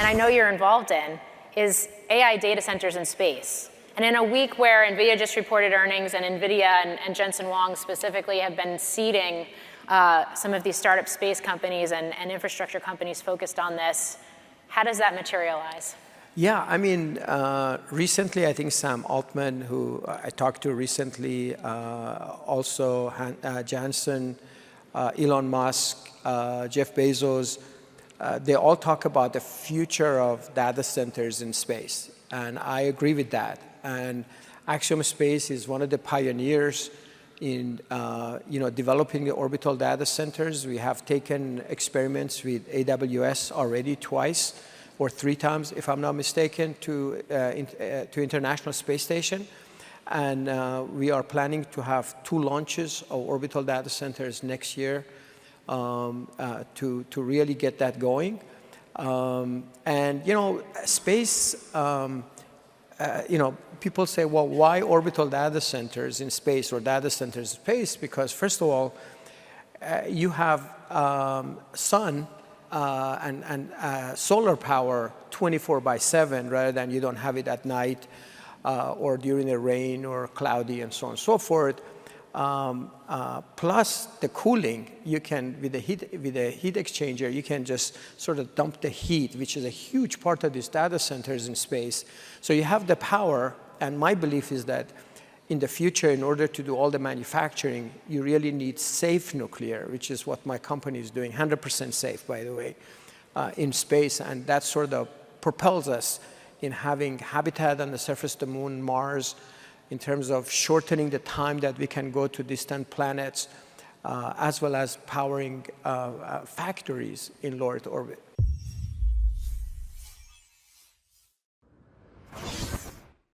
and I know you're involved in, is AI data centers in space. And in a week where NVIDIA just reported earnings, and NVIDIA and Jensen Huang specifically have been seeding some of these startup space companies and infrastructure companies focused on this, how does that materialize? Yeah, I mean, recently I think Sam Altman, who I talked to recently, also Jansen, Elon Musk, Jeff Bezos, they all talk about the future of data centers in space. And I agree with that. And Axiom Space is one of the pioneers in developing the orbital data centers. We have taken experiments with AWS already twice or 3 times, if I'm not mistaken, to International Space Station. And we are planning to have 2 launches of orbital data centers next year to really get that going. And, space, people say, well, why orbital data centers in space or data centers in space? Because first of all, you have sun and solar power 24/7 rather than you don't have it at night or during the rain or cloudy and so on and so forth. Plus the cooling, you can, with the heat exchanger, you can just sort of dump the heat, which is a huge part of these data centers in space. So you have the power, and my belief is that in the future, in order to do all the manufacturing, you really need safe nuclear, which is what my company is doing, 100% safe, by the way, in space. And that sort of propels us in having habitat on the surface of the moon, Mars, in terms of shortening the time that we can go to distant planets, as well as powering factories in low Earth orbit.